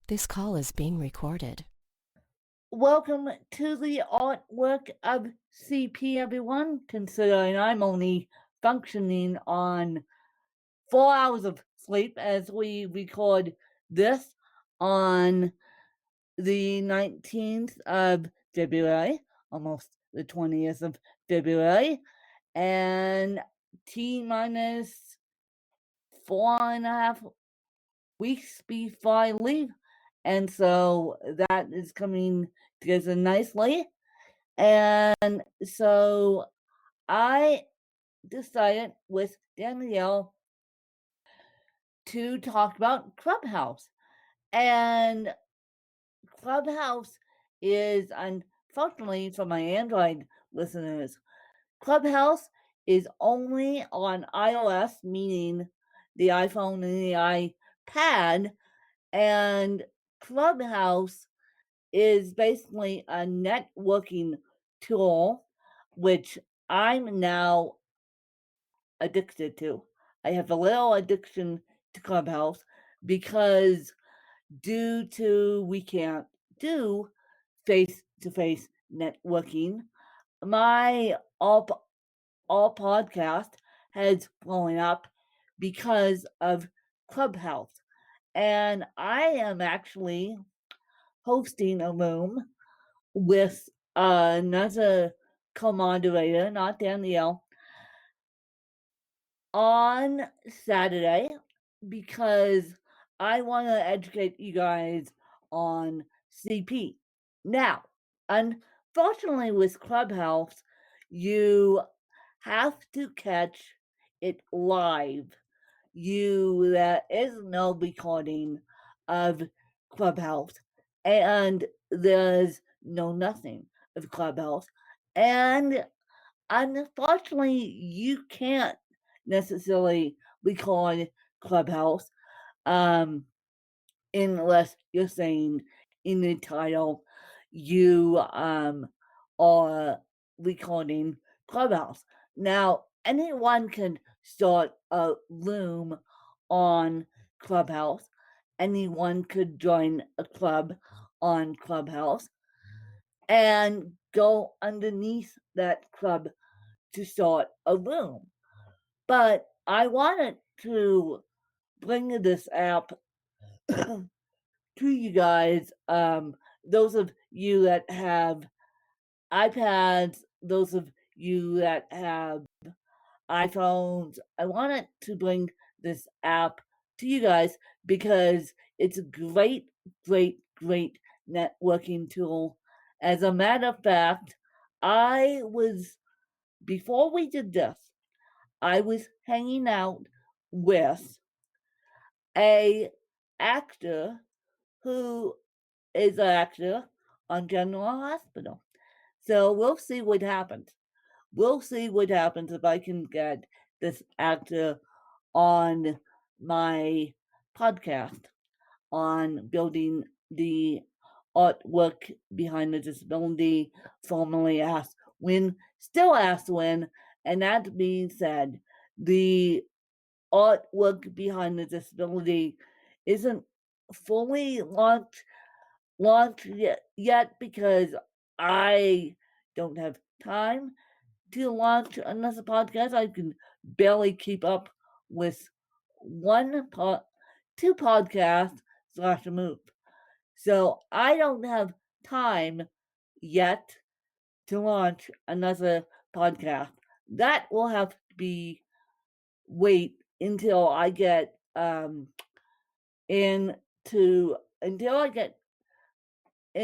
This call is being recorded. Welcome to the artwork of CP, everyone. Considering I'm only functioning on 4 hours of sleep as we record this on the 19th of February, almost the 20th of February, and T minus 4.5 weeks before I leave. And so that is coming together nicely. And so I decided with Danielle to talk about Clubhouse. And Clubhouse is, unfortunately for my Android listeners, Clubhouse is only on iOS, meaning the iPhone and the iPad. And Clubhouse is basically a networking tool, which I'm now addicted to. I have a little addiction to Clubhouse because due to we can't do face-to-face networking, my all podcast has blown up because of Clubhouse. And I am actually hosting a room with another co-moderator, not Danielle, on Saturday because I want to educate you guys on CP. Now, unfortunately with Clubhouse, you have to catch it live. There is no recording of Clubhouse, and there's no nothing of Clubhouse, and unfortunately you can't necessarily record Clubhouse unless you're saying in the title you are recording Clubhouse. Now, anyone can start a room on Clubhouse. Anyone could join a club on Clubhouse and go underneath that club to start a room. But I wanted to bring this app to you guys, those of you that have iPads, those of you that have iPhones. I wanted to bring this app to you guys because it's a great, great, great networking tool. As a matter of fact, before we did this, I was hanging out with a actor who is an actor on General Hospital. So we'll see what happens. We'll see what happens if I can get this actor on my podcast on building the artwork behind the disability, formerly Ask When, still Ask When. And that being said, the artwork behind the disability isn't fully launched yet because I don't have time to launch another podcast. I can barely keep up with two podcasts / a move. So I don't have time yet to launch another podcast. That will have to be wait until I get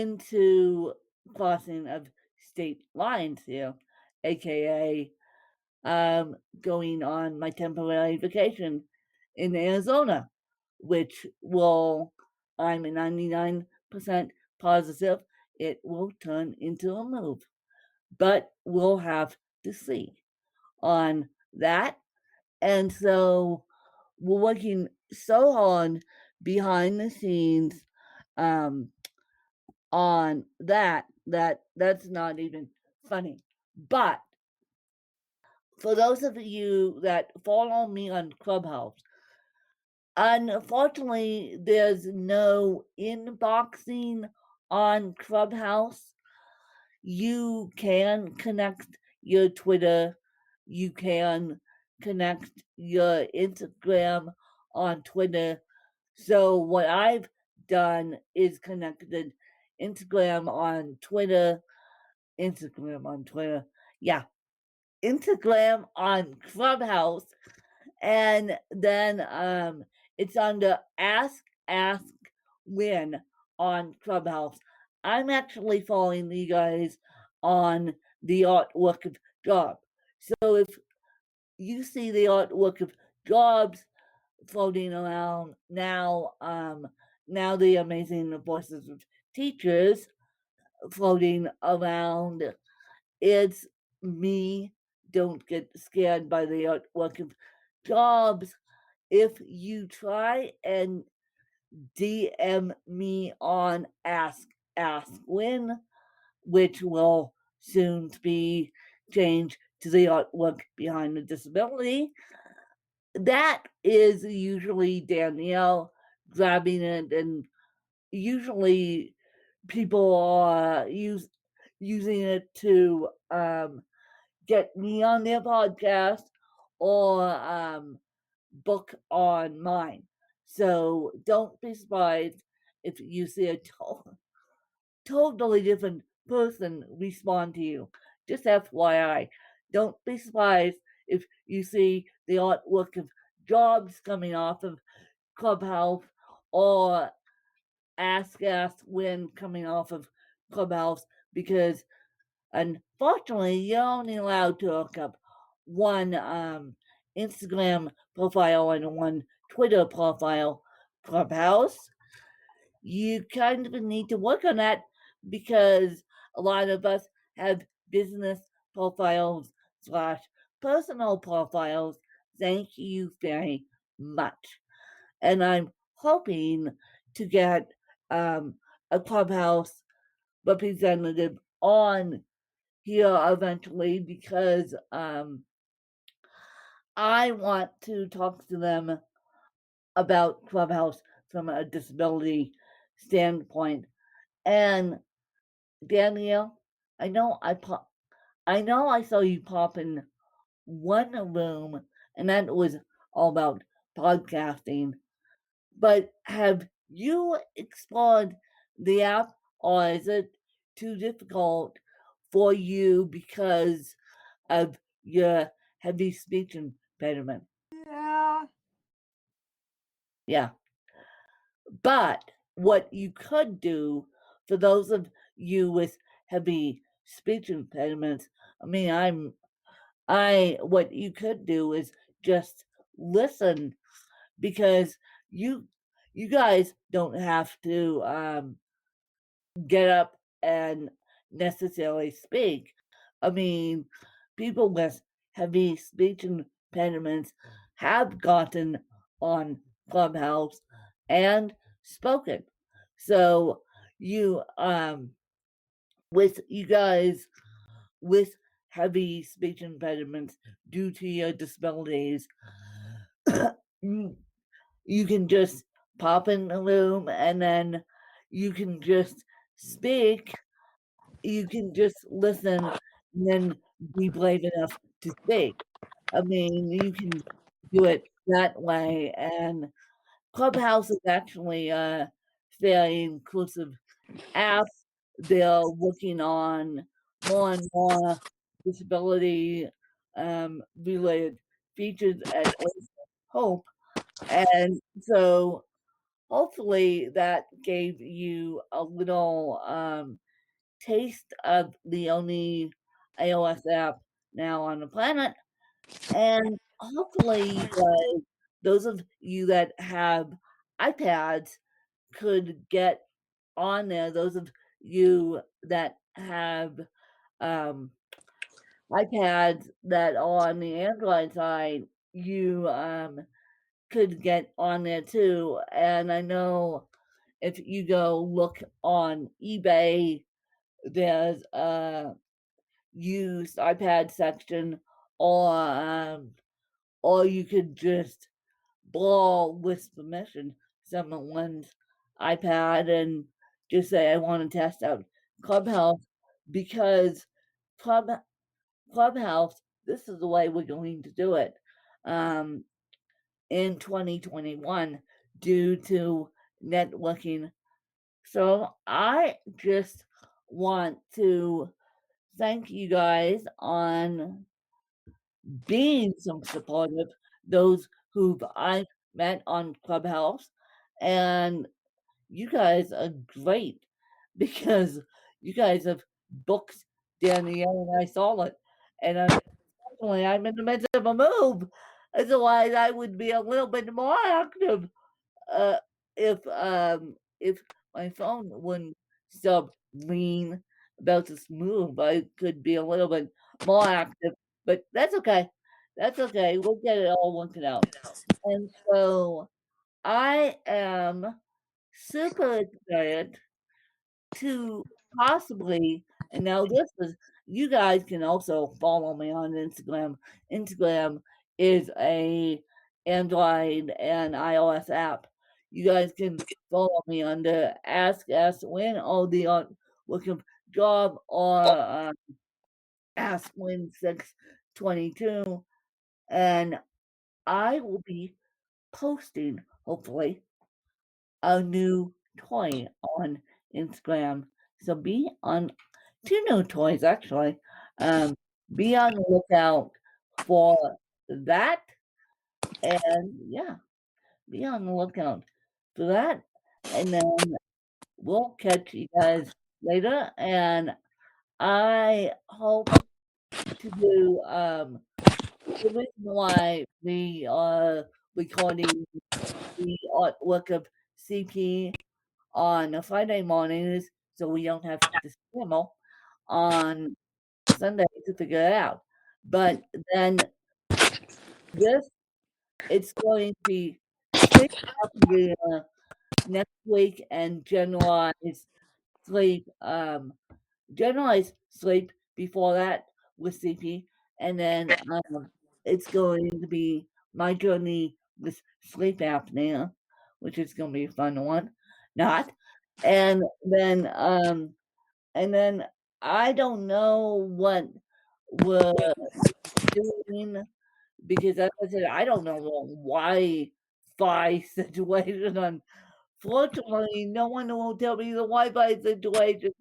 into crossing of state lines here, aka going on my temporary vacation in Arizona, which I'm 99% positive it will turn into a move. But we'll have to see on that. And so we're working so hard behind the scenes on that's not even funny. But for those of you that follow me on Clubhouse, Unfortunately, there's no inboxing on Clubhouse. You can connect your Twitter, you can connect your Instagram on Twitter. So what I've done is connected Instagram on Twitter, yeah, Instagram on Clubhouse, and then it's under Ask Win on Clubhouse. I'm actually following you guys on the artwork of job. So if you see the artwork of jobs floating around now, now the amazing voices of teachers floating around, it's me. Don't get scared by the artwork of jobs. If you try and DM me on Ask Win, which will soon be changed to the artwork behind the disability, that is usually Danielle grabbing it, and usually people are using it to get me on their podcast or book on mine. So don't be surprised if you see a totally different person respond to you. Just FYI. Don't be surprised if you see the artwork of jobs coming off of Clubhouse or Ask Win coming off of Clubhouse, because unfortunately you're only allowed to hook up one Instagram profile and one Twitter profile. Clubhouse, you kind of need to work on that, because a lot of us have business profiles slash personal profiles. Thank you very much. And I'm hoping to get a Clubhouse representative on here eventually, because I want to talk to them about Clubhouse from a disability standpoint. And Danielle, I know I saw you pop in one room, and that was all about podcasting. But have you explored the app, or is it too difficult for you because of your heavy speech impediment? Yeah. But what you could do, for those of you with heavy speech impediments, what you could do is just listen, because you guys don't have to get up and necessarily speak. I mean, people with heavy speech impediments have gotten on Clubhouse and spoken. So you with you guys with heavy speech impediments due to your disabilities, you can just pop in the room, and then you can just speak. You can just listen and then be brave enough to speak. I mean, you can do it that way. And Clubhouse is actually a very inclusive app. They're working on more and more disability related features at Hope. And so hopefully that gave you a little taste of the only iOS app now on the planet. And hopefully you guys, those of you that have iPads, could get on there. Those of you that have iPads that are on the Android side, you could get on there too. And I know if you go look on eBay, there's a used iPad section, or you could just borrow with permission someone's iPad and just say I want to test out Clubhouse because Club Clubhouse, this is the way we're going to do it in 2021 due to networking. So I just want to thank you guys on being so supportive, those who I've met on Clubhouse. And you guys are great because you guys have booked Danielle and I saw it. And unfortunately, I'm in the midst of a move. Otherwise, I would be a little bit more active uh, if my phone wouldn't stop ringing about this move. I could be a little bit more active, but that's okay. That's okay. We'll get it all worked out. And so I am super excited to possibly, and now this is, you guys can also follow me on Instagram. Instagram is a Android and iOS app. You guys can follow me under Ask Us Win or the looking job or Ask Win 622, and I will be posting hopefully a new toy on Instagram. So be on 2 new toys actually. Be on the lookout for that. And yeah, be on the lookout for that. And then we'll catch you guys later. And I hope to do the reason why we are recording the artwork of CP on a Friday mornings so we don't have to scramble on Sunday to figure it out. But then this, it's going to be sleep apnea next week and sleep, generalized sleep before that with CP, and then it's going to be my journey with sleep apnea, which is going to be a fun one. Not, and then and then I don't know what we're doing because as I said, I don't know the Wi-Fi situation. Unfortunately, no one will tell me the Wi-Fi situation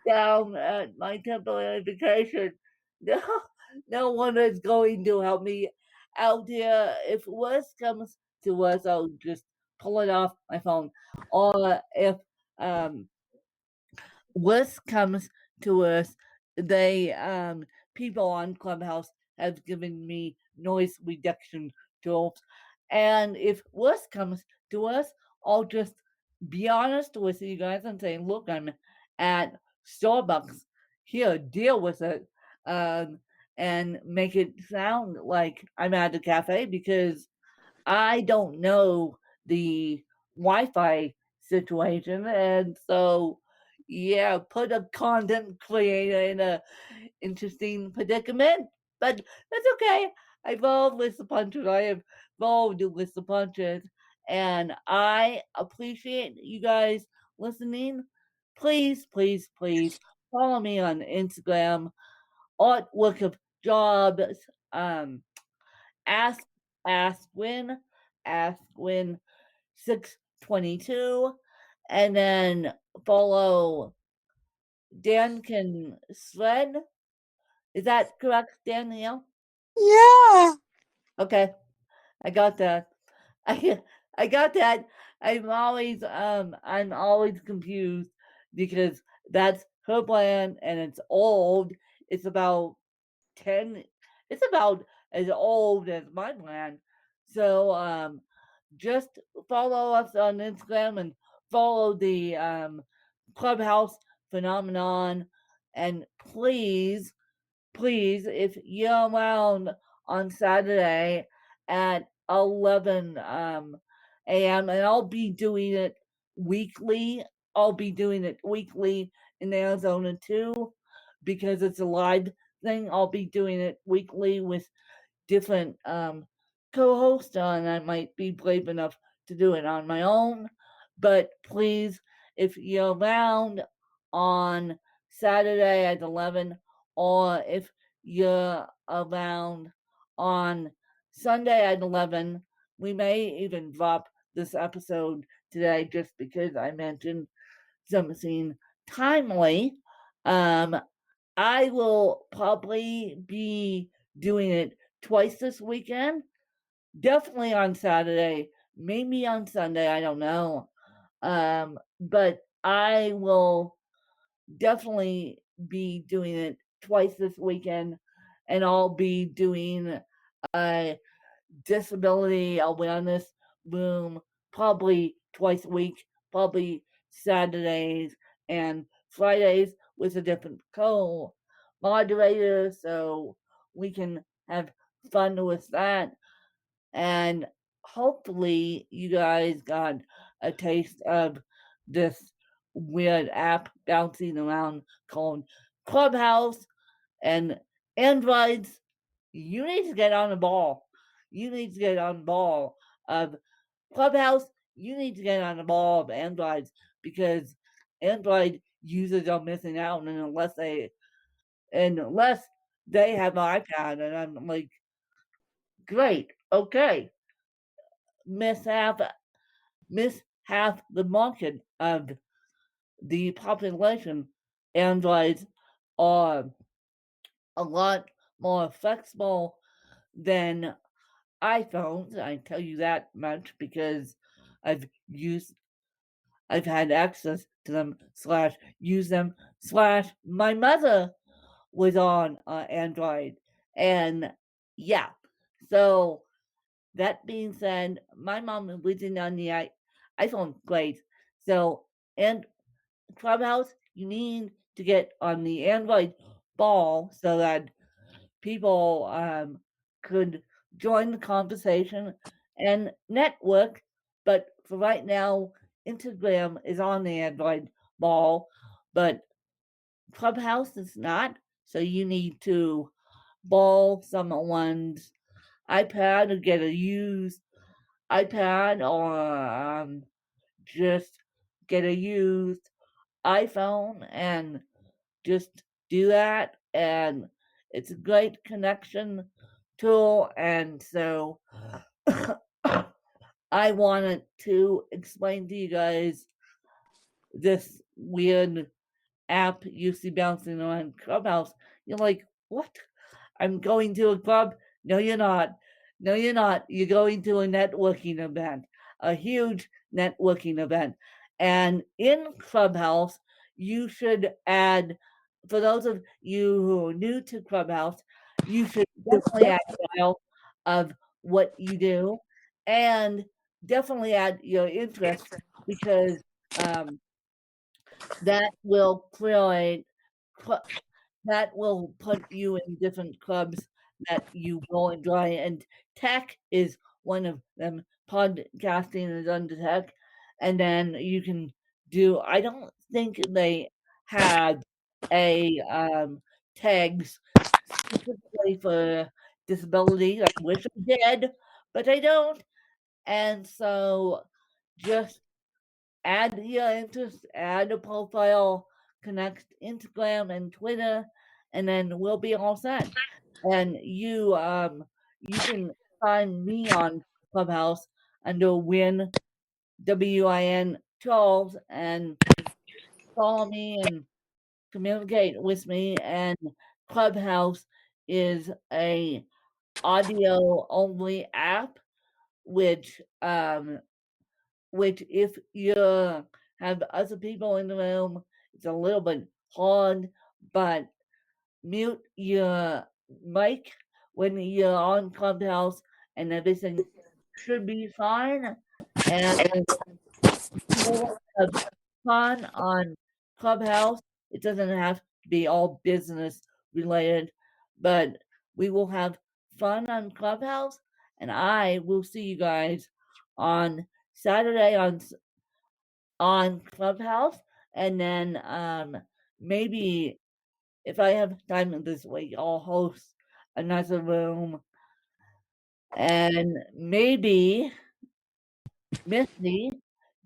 down at my temporary vacation. No, no one is going to help me out here. If worst comes to worst, I'll just pull it off my phone. Or if um, worst comes to worst, they people on Clubhouse have given me noise reduction tools. And if worst comes to worst, I'll just be honest with you guys and say, look, I'm at Starbucks. Here, deal with it. Um, and make it sound like I'm at a cafe because I don't know the Wi-Fi situation, and so yeah, put a content creator in a interesting predicament, but that's okay. I've rolled with the punches. I have rolled with the punches, and I appreciate you guys listening. Please, please, please follow me on Instagram. Artwork of Jobs. Um, Ask Ask Win, Ask Win 622, and then follow Dan Can Sled. Is that correct, Danielle? Yeah. Okay, I got that. I I got that. I'm always confused because that's her brand and it's old. It's about 10, it's about as old as my brand. So just follow us on Instagram and follow the Clubhouse phenomenon. And please, please, if you're around on Saturday at 11 a.m., and I'll be doing it weekly. I'll be doing it weekly in Arizona too, because it's a live thing. I'll be doing it weekly with different co-host, and I might be brave enough to do it on my own. But please, if you're around on Saturday at 11, or if you're around on Sunday at 11, we may even drop this episode today just because I mentioned something timely. I will probably be doing it twice this weekend. Definitely on Saturday, maybe on Sunday, I don't know. But I will definitely be doing it twice this weekend, and I'll be doing a disability awareness room probably twice a week, probably Saturdays and Fridays with a different co-moderator, so we can have fun with that. And hopefully you guys got a taste of this weird app bouncing around called Clubhouse. And androids, you need to get on the ball. You need to get on the ball of Clubhouse. You need to get on the ball of androids, because android users are missing out, and unless they have an iPad. And I'm like, great, okay, miss half miss half the market of the population. Androids are a lot more flexible than iPhones. I tell you that much because I've used I've had access to them slash use them slash my mother was on Android. And yeah, so that being said, my mom is using on the iPhone. Great. So, and Clubhouse, you need to get on the Android ball so that people could join the conversation and network. But for right now, Instagram is on the Android ball, but Clubhouse is not. So you need to borrow someone's iPad or get a used iPad, or just get a used iPhone and just do that. And it's a great connection tool. And so I wanted to explain to you guys this weird app you see bouncing around Clubhouse. You're like, what? I'm going to a club? No, you're not. No, you're not. You're going to a networking event, a huge networking event. And in Clubhouse, you should add, for those of you who are new to Clubhouse, you should definitely add a style of what you do, and definitely add your interests, because that will create that will put you in different clubs that you will enjoy, and tech is one of them. Podcasting is under tech, and then you can do. I don't think they have a tags specifically for disability. I wish I did, but I don't. And so, just add your interest, add a profile, connect Instagram and Twitter, and then we'll be all set. And you can find me on Clubhouse under WIN 12 and follow me and communicate with me. And Clubhouse is a audio only app, which if you have other people in the room, it's a little bit hard, but mute your mic when you're on Clubhouse and everything should be fine. And we'll have fun on Clubhouse. It doesn't have to be all business related, but we will have fun on Clubhouse. And I will see you guys on Saturday on Clubhouse, and then maybe if I have time this week, I'll host another room And maybe Missy,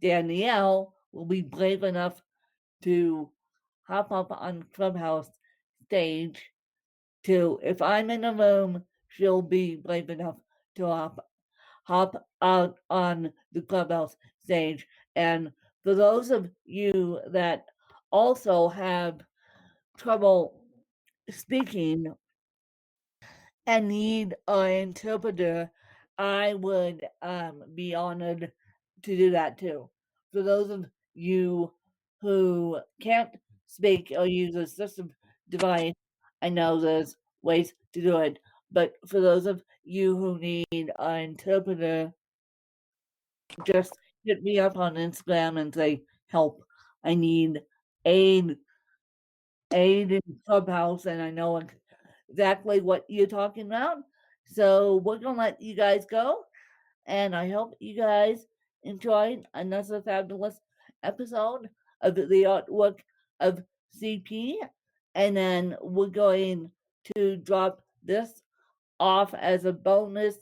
Danielle, will be brave enough to hop up on Clubhouse stage to, if I'm in a room, she'll be brave enough to hop out on the Clubhouse stage. And for those of you that also have trouble speaking and need an interpreter, I would be honored to do that too. For those of you who can't speak or use a system device, I know there's ways to do it. But for those of you who need an interpreter, just hit me up on Instagram and say, help. I need aid in Clubhouse, and I know exactly what you're talking about. So we're gonna let you guys go, and I hope you guys enjoyed another fabulous episode of the artwork of CP. And then we're going to drop this off as a bonus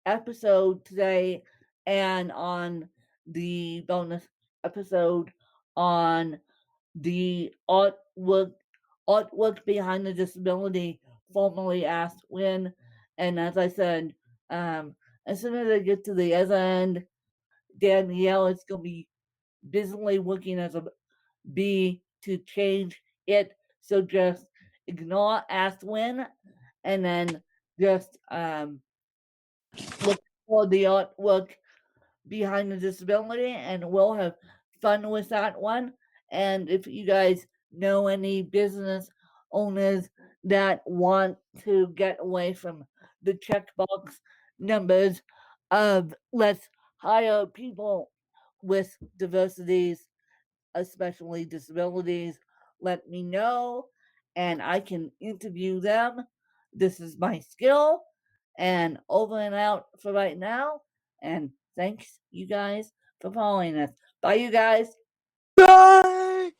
episode today, and on the bonus episode on the artwork behind the disability, formerly asked when. And as I said, as soon as I get to the other end, Danielle is going to be busily working as a bee to change it. So just ignore asked when, and then just look for the artwork behind the disability, and we'll have fun with that one. And if you guys know any business owners that want to get away from the checkbox numbers of let's hire people with diversities, especially disabilities, let me know and I can interview them. This is my skill. And over and out for right now. And thanks, you guys, for following us. Bye, you guys. Bye.